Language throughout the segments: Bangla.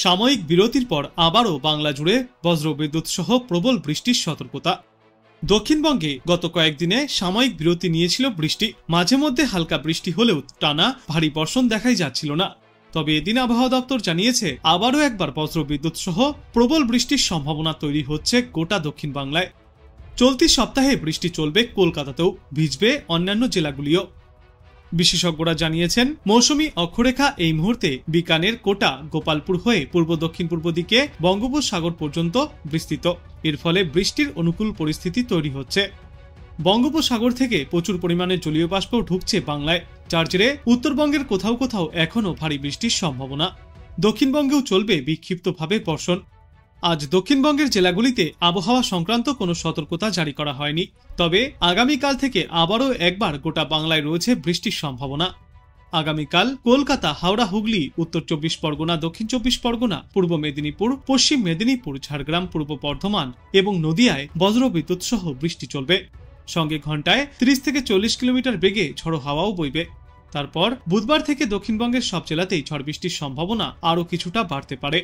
সাময়িক বিরতির পর আবারও বাংলা জুড়ে বজ্রবিদ্যুৎ সহ প্রবল বৃষ্টির সতর্কতা। দক্ষিণবঙ্গে গত কয়েকদিনে সাময়িক বিরতি নিয়েছিল বৃষ্টি, মাঝে মধ্যে হালকা বৃষ্টি হলেও টানা ভারী বর্ষণ দেখাই যাচ্ছিল না। তবে এদিন আবহাওয়া দপ্তর জানিয়েছে আবারও একবার বজ্রবিদ্যুৎ সহ প্রবল বৃষ্টির সম্ভাবনা তৈরি হচ্ছে গোটা দক্ষিণ বাংলায়। চলতি সপ্তাহে বৃষ্টি চলবে কলকাতাতেও, ভিজবে অন্যান্য জেলাগুলিও। বিশেষজ্ঞরা জানিয়েছেন মৌসুমী অক্ষরেখা এই মুহূর্তে বিকানের, কোটা, গোপালপুর হয়ে পূর্ব দক্ষিণ পূর্ব দিকে বঙ্গোপসাগর পর্যন্ত বিস্তৃত। এর ফলে বৃষ্টির অনুকূল পরিস্থিতি তৈরি হচ্ছে। বঙ্গোপসাগর থেকে প্রচুর পরিমাণে জলীয় বাষ্প ঢুকছে বাংলায়, যার জেরে উত্তরবঙ্গের কোথাও কোথাও এখনও ভারী বৃষ্টির সম্ভাবনা। দক্ষিণবঙ্গেও চলবে বিক্ষিপ্তভাবে বর্ষণ। আজ দক্ষিণবঙ্গের জেলাগুলিতে আবহাওয়া সংক্রান্ত কোনো সতর্কতা জারি করা হয়নি, তবে আগামীকাল থেকে আবারও একবার গোটা বাংলায় রয়েছে বৃষ্টির সম্ভাবনা। আগামীকাল কলকাতা, হাওড়া, হুগলি, উত্তর 24 পরগনা, দক্ষিণ 24 পরগনা, পূর্ব মেদিনীপুর, পশ্চিম মেদিনীপুর, ঝাড়গ্রাম, পূর্ব বর্ধমান এবং নদিয়ায় বজ্রবিদ্যুৎ সহ বৃষ্টি চলবে। সঙ্গে ঘন্টায় 30 থেকে 40 কিলোমিটার বেগে ঝড়ো হাওয়াও বইবে। তারপর বুধবার থেকে দক্ষিণবঙ্গের সব জেলাতেই ঝড় বৃষ্টির সম্ভাবনা আরও কিছুটা বাড়তে পারে।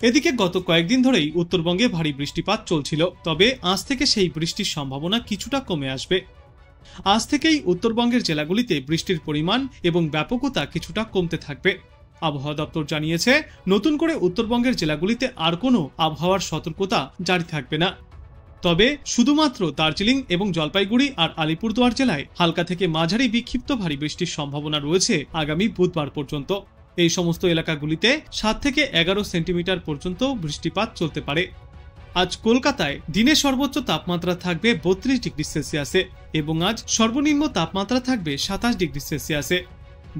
এদিকে গত কয়েকদিন ধরেই উত্তরবঙ্গে ভারী বৃষ্টিপাত চলছিল, তবে আজ থেকে সেই বৃষ্টির সম্ভাবনা কিছুটা কমে আসবে। আজ থেকেই উত্তরবঙ্গের জেলাগুলিতে বৃষ্টির পরিমাণ এবং ব্যাপকতা কিছুটা কমতে থাকবে। আবহাওয়া দপ্তর জানিয়েছে নতুন করে উত্তরবঙ্গের জেলাগুলিতে আর কোনো আবহাওয়ার সতর্কতা জারি থাকবে না। তবে শুধুমাত্র দার্জিলিং এবং জলপাইগুড়ি আর আলিপুরদুয়ার জেলায় হালকা থেকে মাঝারি বিক্ষিপ্ত ভারী বৃষ্টির সম্ভাবনা রয়েছে আগামী বুধবার পর্যন্ত। এই সমস্ত এলাকাগুলিতে 7 থেকে 11 সেন্টিমিটার পর্যন্ত বৃষ্টিপাত চলতে পারে। আজ কলকাতায় দিনের সর্বোচ্চ তাপমাত্রা থাকবে 32 ডিগ্রি সেলসিয়াসে এবং আজ সর্বনিম্ন তাপমাত্রা থাকবে 27 ডিগ্রি সেলসিয়াসে।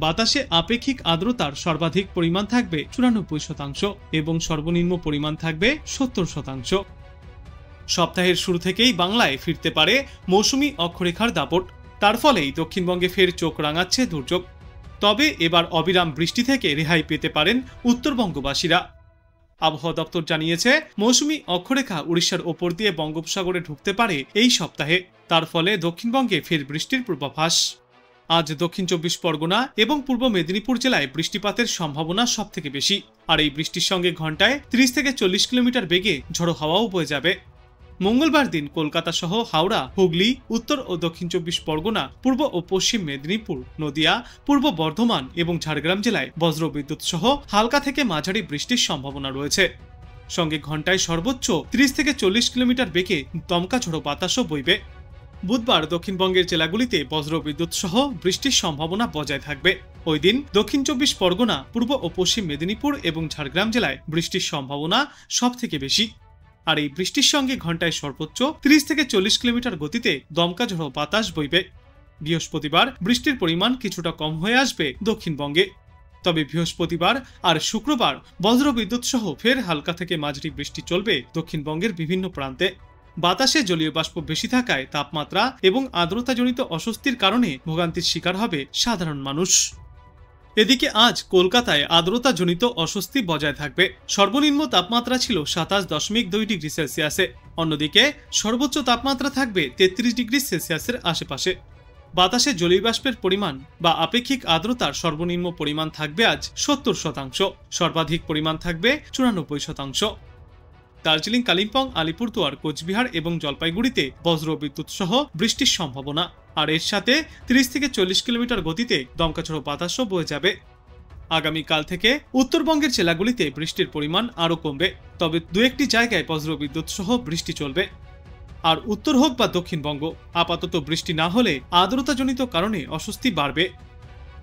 বাতাসে আপেক্ষিক আর্দ্রতার সর্বাধিক পরিমাণ থাকবে 94% এবং সর্বনিম্ন পরিমাণ থাকবে 70%। সপ্তাহের শুরু থেকেই বাংলায় ফিরতে পারে মৌসুমী অক্ষরেখার দাপট, তার ফলেই দক্ষিণবঙ্গে ফের চোখ রাঙাচ্ছে দুর্যোগ। তবে এবার অবিরাম বৃষ্টি থেকে রেহাই পেতে পারেন উত্তরবঙ্গবাসীরা। আবহাওয়া দপ্তর জানিয়েছে মৌসুমী অক্ষরেখা উড়িষ্যার ওপর দিয়ে বঙ্গোপসাগরে ঢুকতে পারে এই সপ্তাহে, তার ফলে দক্ষিণবঙ্গে ফের বৃষ্টির পূর্বাভাস। আজ দক্ষিণ 24 পরগনা এবং পূর্ব মেদিনীপুর জেলায় বৃষ্টিপাতের সম্ভাবনা সব থেকে বেশি, আর এই বৃষ্টির সঙ্গে ঘন্টায় 30 থেকে 40 কিলোমিটার বেগে ঝড়ো হাওয়াও বয়ে যাবে। মঙ্গলবার দিন কলকাতা সহ হাওড়া, হুগলি, উত্তর ও দক্ষিণ 24 পরগনা, পূর্ব ও পশ্চিম মেদিনীপুর, নদিয়া, পূর্ব বর্ধমান এবং ঝাড়গ্রাম জেলায় বজ্রবিদ্যুৎ সহ হালকা থেকে মাঝারি বৃষ্টির সম্ভাবনা রয়েছে। সঙ্গে ঘন্টায় সর্বোচ্চ 30 থেকে 40 কিলোমিটার বেগে দমকা ঝড়ো বাতাসও বইবে। বুধবার দক্ষিণবঙ্গের জেলাগুলিতে বজ্রবিদ্যুৎ সহ বৃষ্টির সম্ভাবনা বজায় থাকবে। ওই দিন দক্ষিণ 24 পরগনা, পূর্ব ও পশ্চিম মেদিনীপুর এবং ঝাড়গ্রাম জেলায় বৃষ্টির সম্ভাবনা সব থেকে বেশি। আর এই বৃষ্টির সঙ্গে ঘন্টায় সর্বোচ্চ 30 থেকে 40 কিলোমিটার গতিতে দমকা ঝড়ো বাতাস বইবে। বৃহস্পতিবার বৃষ্টির পরিমাণ কিছুটা কম হয়ে আসবে দক্ষিণবঙ্গে। তবে বৃহস্পতিবার আর শুক্রবার বজ্রবিদ্যুৎ সহ ফের হালকা থেকে মাঝারি বৃষ্টি চলবে দক্ষিণবঙ্গের বিভিন্ন প্রান্তে। বাতাসে জলীয় বাষ্প বেশি থাকায় তাপমাত্রা এবং আর্দ্রতাজনিত অস্বস্তির কারণে ভোগান্তির শিকার হবে সাধারণ মানুষ। এদিকে আজ কলকাতায় আর্দ্রতাজনিত অস্বস্তি বজায় থাকবে। সর্বনিম্ন তাপমাত্রা ছিল 27.2 ডিগ্রি সেলসিয়াসে, অন্যদিকে সর্বোচ্চ তাপমাত্রা থাকবে 33 ডিগ্রি সেলসিয়াসের আশেপাশে। বাতাসে জলীয় বাষ্পের পরিমাণ বা আপেক্ষিক আর্দ্রতার সর্বনিম্ন পরিমাণ থাকবে আজ 70%, সর্বাধিক পরিমাণ থাকবে 94%। দার্জিলিং, কালিম্পং, আলিপুরদুয়ার, কোচবিহার এবং জলপাইগুড়িতে বজ্রবিদ্যুৎ সহ বৃষ্টির সম্ভাবনা, আর এর সাথে 30 থেকে 40 কিলোমিটার গতিতে দমকাঝড়ো বাতাসও বয়ে যাবে। আগামীকাল থেকে উত্তরবঙ্গের জেলাগুলিতে বৃষ্টির পরিমাণ আরও কমবে, তবে দু একটি জায়গায় বজ্রবিদ্যুৎ সহ বৃষ্টি চলবে। আর উত্তর হোক বা দক্ষিণবঙ্গ, আপাতত বৃষ্টি না হলে আর্দ্রতাজনিত কারণে অস্বস্তি বাড়বে।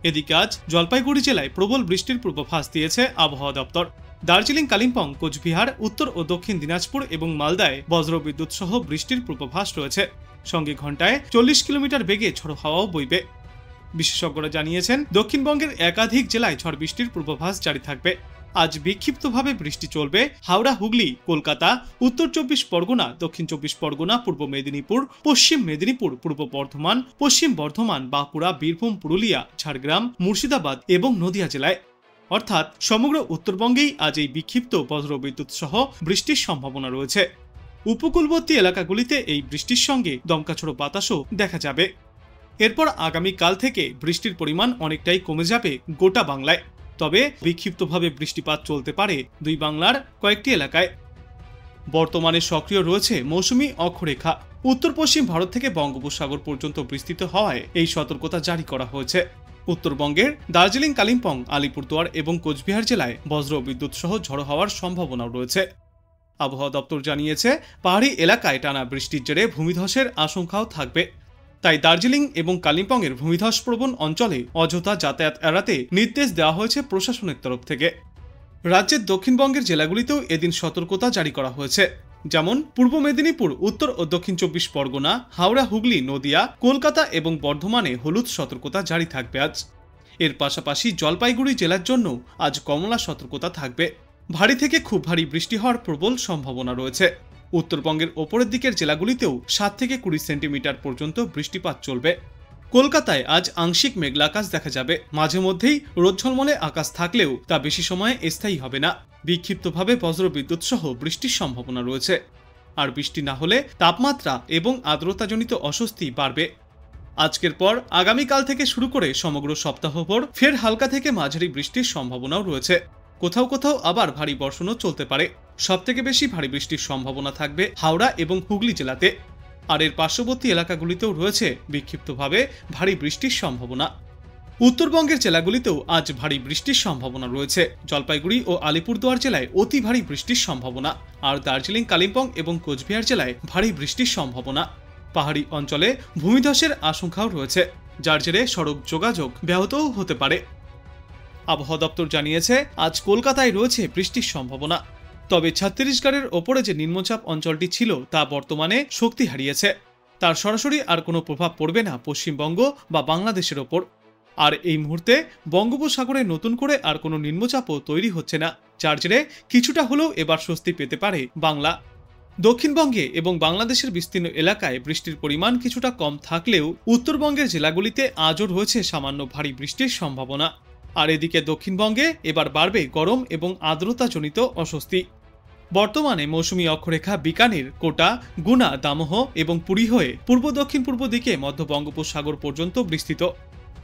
এদিকে আজ জলপাইগুড়ি জেলায় প্রবল বৃষ্টির পূর্বাভাস দিয়েছে আবহাওয়া দপ্তর। দার্জিলিং, কালিম্পং, কোচবিহার, উত্তর ও দক্ষিণ দিনাজপুর এবং মালদায় বজ্রবিদ্যুৎ সহ বৃষ্টির পূর্বাভাস রয়েছে। সঙ্গে ঘন্টায় 40 কিলোমিটার বেগে ঝড়ো হাওয়াও বইবে। বিশেষজ্ঞরা জানিয়েছেন দক্ষিণবঙ্গের একাধিক জেলায় ঝড় বৃষ্টির পূর্বাভাস জারি থাকবে। আজ বিক্ষিপ্তভাবে বৃষ্টি চলবে হাওড়া, হুগলি, কলকাতা, উত্তর 24 পরগনা, দক্ষিণ 24 পরগনা, পূর্ব মেদিনীপুর, পশ্চিম মেদিনীপুর, পূর্ব বর্ধমান, পশ্চিম বর্ধমান, বাঁকুড়া, বীরভূম, পুরুলিয়া, ঝাড়গ্রাম, মুর্শিদাবাদ এবং নদিয়া জেলায়। অর্থাৎ সমগ্র উত্তরবঙ্গেই আজ এই বিক্ষিপ্ত বজ্রবিদ্যুৎ সহ বৃষ্টির সম্ভাবনা রয়েছে। উপকূলবর্তী এলাকাগুলিতে এই বৃষ্টির সঙ্গে দমকাঝড়ো বাতাসও দেখা যাবে। এরপর আগামীকাল থেকে বৃষ্টির পরিমাণ অনেকটাই কমে যাবে গোটা বাংলায়। তবে বিক্ষিপ্তভাবে বৃষ্টিপাত চলতে পারে দুই বাংলার কয়েকটি এলাকায়। বর্তমানে সক্রিয় রয়েছে মৌসুমি অক্ষরেখা। উত্তর পশ্চিম ভারত থেকে বঙ্গোপসাগর পর্যন্ত বিস্তৃত হওয়ায় এই সতর্কতা জারি করা হয়েছে। উত্তরবঙ্গের দার্জিলিং, কালিম্পং, আলিপুরদুয়ার এবং কোচবিহার জেলায় বজ্র বিদ্যুৎ সহ ঝড়ো হওয়ার সম্ভাবনাও রয়েছে। আবহাওয়া দপ্তর জানিয়েছে, পাহাড়ি এলাকায় টানা বৃষ্টির জেরে ভূমিধসের আশঙ্কাও থাকবে। তাই দার্জিলিং এবং কালিম্পংয়ের ভূমিধসপ্রবণ অঞ্চলে অযথা যাতায়াত এড়াতে নির্দেশ দেওয়া হয়েছে প্রশাসনের তরফ থেকে। রাজ্যের দক্ষিণবঙ্গের জেলাগুলিতেও এদিন সতর্কতা জারি করা হয়েছে। যেমন পূর্ব মেদিনীপুর, উত্তর ও দক্ষিণ 24 পরগনা, হাওড়া, হুগলি, নদিয়া, কলকাতা এবং বর্ধমানে হলুদ সতর্কতা জারি থাকবে আজ। এর পাশাপাশি জলপাইগুড়ি জেলার জন্য আজ কমলা সতর্কতা থাকবে। ভারী থেকে খুব ভারী বৃষ্টি হওয়ার প্রবল সম্ভাবনা রয়েছে। উত্তরবঙ্গের ওপরের দিকের জেলাগুলিতেও 7 থেকে 20 সেন্টিমিটার পর্যন্ত বৃষ্টিপাত চলবে। কলকাতায় আজ আংশিক মেঘলা আকাশ দেখা যাবে। মাঝে মধ্যেই রোদঝলমলে আকাশ থাকলেও তা বেশি সময় স্থায়ী হবে না। বিক্ষিপ্তভাবে বজ্রবিদ্যুৎ সহ বৃষ্টির সম্ভাবনা রয়েছে। আর বৃষ্টি না হলে তাপমাত্রা এবং আর্দ্রতাজনিত অস্বস্তি বাড়বে। আজকের পর আগামীকাল থেকে শুরু করে সমগ্র সপ্তাহভর ফের হালকা থেকে মাঝারি বৃষ্টির সম্ভাবনাও রয়েছে। কোথাও কোথাও আবার ভারী বর্ষণও চলতে পারে। সবথেকে বেশি ভারী বৃষ্টির সম্ভাবনা থাকবে হাওড়া এবং হুগলি জেলাতে। আর এর পার্শ্ববর্তী এলাকাগুলিতেও রয়েছে বিক্ষিপ্তভাবে ভারী বৃষ্টির সম্ভাবনা। উত্তরবঙ্গের জেলাগুলিতেও আজ ভারী বৃষ্টির সম্ভাবনা রয়েছে। জলপাইগুড়ি ও আলিপুরদুয়ার জেলায় অতি ভারী বৃষ্টির সম্ভাবনা। আর দার্জিলিং, কালিম্পং এবং কোচবিহার জেলায় ভারী বৃষ্টির সম্ভাবনা। পাহাড়ি অঞ্চলে ভূমিধসের আশঙ্কাও রয়েছে, যার জেরে সড়ক যোগাযোগ ব্যাহতও হতে পারে। আবহাওয়া দপ্তর জানিয়েছে, আজ কলকাতায় রয়েছে বৃষ্টির সম্ভাবনা। তবে ছত্তিশগড়ের ওপরে যে নিম্নচাপ অঞ্চলটি ছিল তা বর্তমানে শক্তি হারিয়েছে। তার সরাসরি আর কোনো প্রভাব পড়বে না পশ্চিমবঙ্গ বা বাংলাদেশের ওপর। আর এই মুহূর্তে বঙ্গোপসাগরে নতুন করে আর কোনো নিম্নচাপও তৈরি হচ্ছে না, যার জেরে কিছুটা হলেও এবার স্বস্তি পেতে পারে বাংলা। দক্ষিণবঙ্গে এবং বাংলাদেশের বিস্তীর্ণ এলাকায় বৃষ্টির পরিমাণ কিছুটা কম থাকলেও উত্তরবঙ্গের জেলাগুলিতে আজও রয়েছে সামান্য ভারী বৃষ্টির সম্ভাবনা। আর এদিকে দক্ষিণবঙ্গে এবার বাড়বে গরম এবং আর্দ্রতাজনিত অস্বস্তি। বর্তমানে মৌসুমী অক্ষরেখা বিকানের, কোটা, গুনা, দামোহ এবং পুরী হয়ে পূর্ব দক্ষিণ পূর্ব দিকে মধ্য বঙ্গোপসাগর পর্যন্ত বিস্তৃত।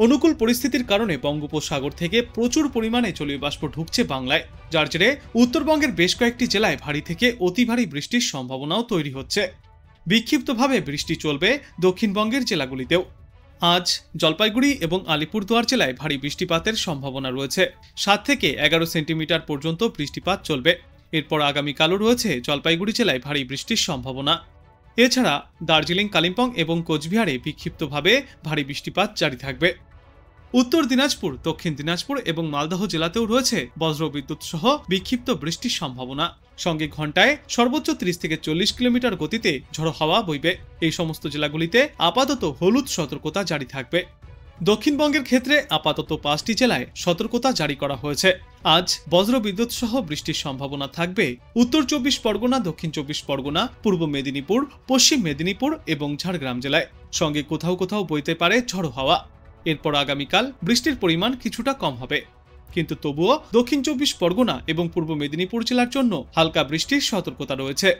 অনুকূল পরিস্থিতির কারণে বঙ্গোপসাগর থেকে প্রচুর পরিমাণে জলীয় বাষ্প ঢুকছে বাংলায়, যার জেরে উত্তরবঙ্গের বেশ কয়েকটি জেলায় ভারী থেকে অতি ভারী বৃষ্টির সম্ভাবনাও তৈরি হচ্ছে। বিক্ষিপ্তভাবে বৃষ্টি চলবে দক্ষিণবঙ্গের জেলাগুলিতেও। আজ জলপাইগুড়ি এবং আলিপুরদুয়ার জেলায় ভারী বৃষ্টিপাতের সম্ভাবনা রয়েছে। 7 থেকে 11 সেন্টিমিটার পর্যন্ত বৃষ্টিপাত চলবে। এরপর আগামীকালও রয়েছে জলপাইগুড়ি জেলায় ভারী বৃষ্টির সম্ভাবনা। এছাড়া দার্জিলিং, কালিম্পং এবং কোচবিহারে বিক্ষিপ্তভাবে ভারী বৃষ্টিপাত জারি থাকবে। উত্তর দিনাজপুর, দক্ষিণ দিনাজপুর এবং মালদহ জেলাতেও রয়েছে বজ্রবিদ্যুৎ সহ বিক্ষিপ্ত বৃষ্টির সম্ভাবনা। সঙ্গে ঘন্টায় সর্বোচ্চ 30 থেকে 40 কিলোমিটার গতিতে ঝড়ো হাওয়া বইবে। এই সমস্ত জেলাগুলিতে আপাতত হলুদ সতর্কতা জারি থাকবে। দক্ষিণবঙ্গের ক্ষেত্রে আপাতত 5টি জেলায় সতর্কতা জারি করা হয়েছে। আজ বজ্রবিদ্যুৎ সহ বৃষ্টির সম্ভাবনা থাকবে উত্তর 24 পরগনা, দক্ষিণ 24 পরগনা, পূর্ব মেদিনীপুর, পশ্চিম মেদিনীপুর এবং ঝাড়গ্রাম জেলায়। সঙ্গে কোথাও কোথাও বইতে পারে ঝড়ো হাওয়া। এরপর আগামীকাল বৃষ্টির পরিমাণ কিছুটা কম হবে, কিন্তু তবুও দক্ষিণ 24 পরগনা এবং পূর্ব মেদিনীপুর জেলার জন্য হালকা বৃষ্টির সতর্কতা রয়েছে।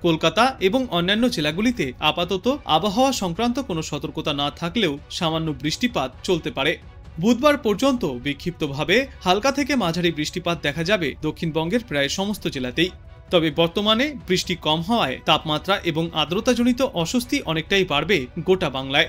কলকাতা এবং অন্যান্য জেলাগুলিতে আপাতত আবহাওয়া সংক্রান্ত কোনো সতর্কতা না থাকলেও সামান্য বৃষ্টিপাত চলতে পারে। বুধবার পর্যন্ত বিক্ষিপ্তভাবে হালকা থেকে মাঝারি বৃষ্টিপাত দেখা যাবে দক্ষিণবঙ্গের প্রায় সমস্ত জেলাতেই। তবে বর্তমানে বৃষ্টি কম হওয়ায় তাপমাত্রা এবং আর্দ্রতাজনিত অস্বস্তি অনেকটাই বাড়বে গোটা বাংলায়।